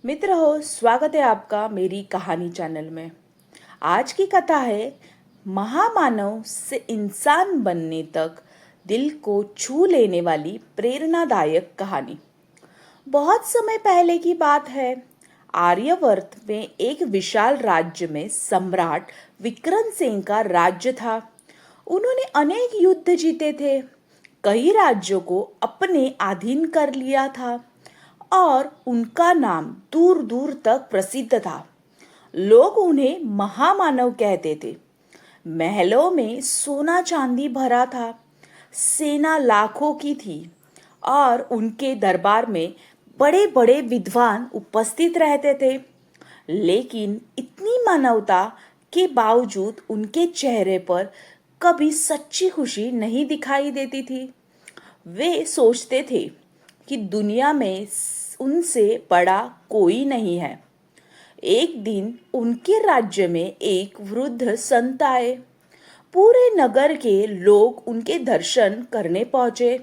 मित्र हो, स्वागत है आपका मेरी कहानी चैनल में। आज की कथा है महामानव से इंसान बनने तक दिल को छू लेने वाली प्रेरणादायक कहानी। बहुत समय पहले की बात है। आर्यवर्त में एक विशाल राज्य में सम्राट विक्रमसिंह का राज्य था। उन्होंने अनेक युद्ध जीते थे, कई राज्यों को अपने अधीन कर लिया था और उनका नाम दूर दूर तक प्रसिद्ध था। लोग उन्हें महामानव कहते थे। महलों में सोना चांदी भरा था, सेना लाखों की थी और उनके दरबार में बड़े बड़े विद्वान उपस्थित रहते थे। लेकिन इतनी मानवता के बावजूद उनके चेहरे पर कभी सच्ची खुशी नहीं दिखाई देती थी। वे सोचते थे कि दुनिया में उनसे बड़ा कोई नहीं है। एक दिन उनके राज्य में एक वृद्ध संत आए। पूरे नगर के लोग उनके दर्शन करने पहुंचे।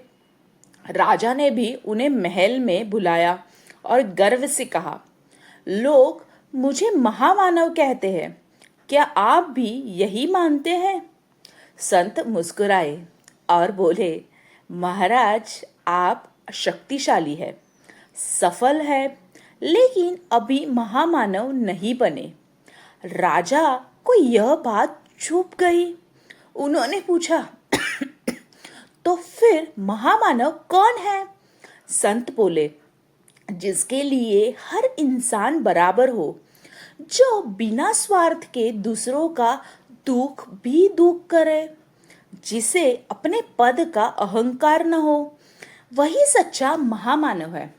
राजा ने भी उन्हें महल में बुलाया और गर्व से कहा, लोग मुझे महामानव कहते हैं, क्या आप भी यही मानते हैं? संत मुस्कुराए और बोले, महाराज, आप शक्तिशाली है, सफल है, लेकिन अभी महामानव नहीं बने। राजा को यह बात चुप गई। उन्होंने पूछा, तो फिर महामानव कौन है? संत बोले, जिसके लिए हर इंसान बराबर हो, जो बिना स्वार्थ के दूसरों का दुख भी दुख करे, जिसे अपने पद का अहंकार न हो, वही सच्चा महामानव है।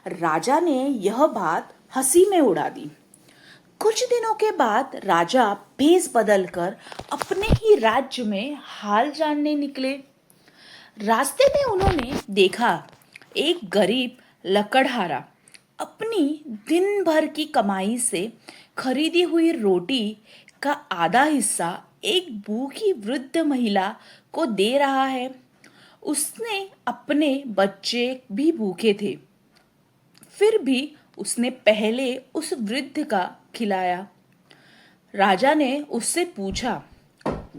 राजा ने यह बात हंसी में उड़ा दी। कुछ दिनों के बाद राजा भेष बदलकर अपने ही राज्य में हाल जानने निकले। रास्ते में उन्होंने देखा एक गरीब लकड़हारा अपनी दिन भर की कमाई से खरीदी हुई रोटी का आधा हिस्सा एक भूखी वृद्ध महिला को दे रहा है। उसने अपने बच्चे भी भूखे थे, फिर भी उसने पहले उस वृद्ध का खिलाया। राजा ने उससे पूछा,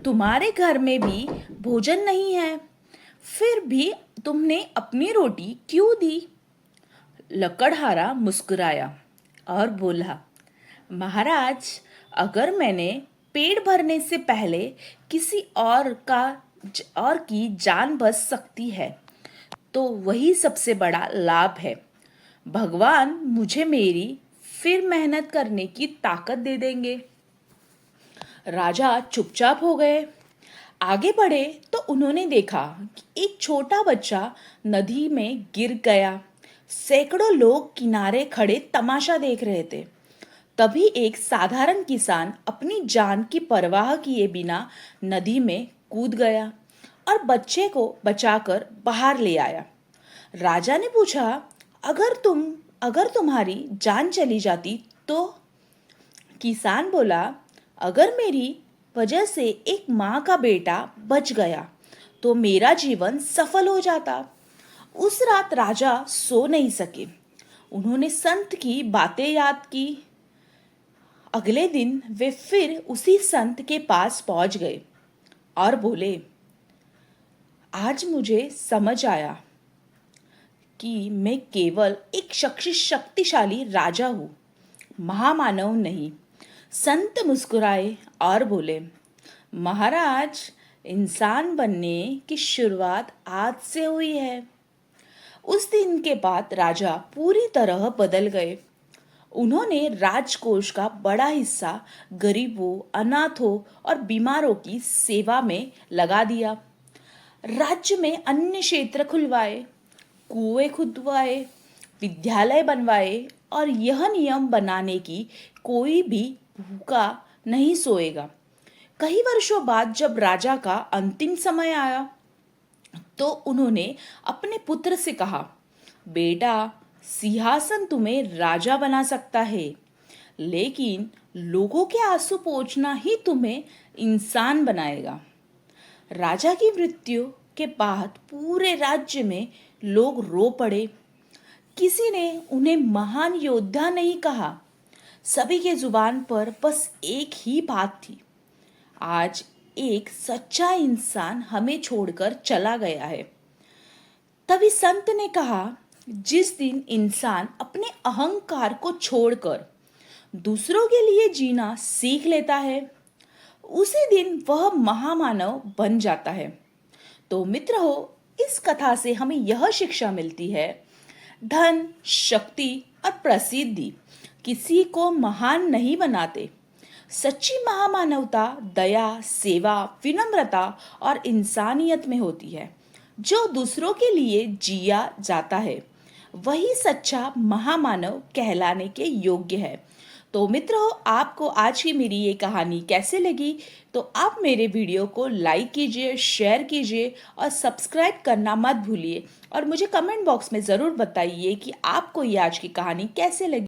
तुम्हारे घर में भी भोजन नहीं है, फिर भी तुमने अपनी रोटी क्यों दी? लकड़हारा मुस्कुराया और बोला, महाराज, अगर मैंने पेट भरने से पहले किसी और की जान बच सकती है तो वही सबसे बड़ा लाभ है। भगवान मुझे मेरी फिर मेहनत करने की ताकत दे देंगे। राजा चुपचाप हो गए। आगे बढ़े तो उन्होंने देखा कि एक छोटा बच्चा नदी में गिर गया। सैकड़ों लोग किनारे खड़े तमाशा देख रहे थे। तभी एक साधारण किसान अपनी जान की परवाह किए बिना नदी में कूद गया और बच्चे को बचाकर बाहर ले आया। राजा ने पूछा, अगर तुम्हारी जान चली जाती तो? किसान बोला, अगर मेरी वजह से एक माँ का बेटा बच गया तो मेरा जीवन सफल हो जाता। उस रात राजा सो नहीं सके। उन्होंने संत की बातें याद की। अगले दिन वे फिर उसी संत के पास पहुंच गए और बोले, आज मुझे समझ आया कि मैं केवल एक शक्तिशाली राजा हूँ, महामानव नहीं। संत मुस्कुराए और बोले, महाराज, इंसान बनने की शुरुआत आज से हुई है। उस दिन के बाद राजा पूरी तरह बदल गए। उन्होंने राजकोष का बड़ा हिस्सा गरीबों, अनाथों और बीमारों की सेवा में लगा दिया। राज्य में अन्य क्षेत्र खुलवाए, कुएं खुदवाए, विद्यालय बनवाए और यह नियम बनाने की कोई भी भूखा नहीं सोएगा। कई वर्षों बाद जब राजा का अंतिम समय आया तो उन्होंने अपने पुत्र से कहा, बेटा, सिंहासन तुम्हें राजा बना सकता है, लेकिन लोगों के आंसू पोंछना ही तुम्हें इंसान बनाएगा। राजा की मृत्यु के बाद पूरे राज्य में लोग रो पड़े। किसी ने उन्हें महान योद्धा नहीं कहा। सभी के जुबान पर बस एक ही बात थी, आज एक सच्चा इंसान हमें छोड़कर चला गया है। तभी संत ने कहा, जिस दिन इंसान अपने अहंकार को छोड़कर दूसरों के लिए जीना सीख लेता है, उसी दिन वह महामानव बन जाता है। तो मित्र हो, इस कथा से हमें यह शिक्षा मिलती है, धन, शक्ति और प्रसिद्धि किसी को महान नहीं बनाते। सच्ची महामानवता दया, सेवा, विनम्रता और इंसानियत में होती है। जो दूसरों के लिए जिया जाता है वही सच्चा महामानव कहलाने के योग्य है। तो मित्रों, आपको आज की मेरी ये कहानी कैसे लगी? तो आप मेरे वीडियो को लाइक कीजिए, शेयर कीजिए और सब्सक्राइब करना मत भूलिए। और मुझे कमेंट बॉक्स में ज़रूर बताइए कि आपको ये आज की कहानी कैसे लगी।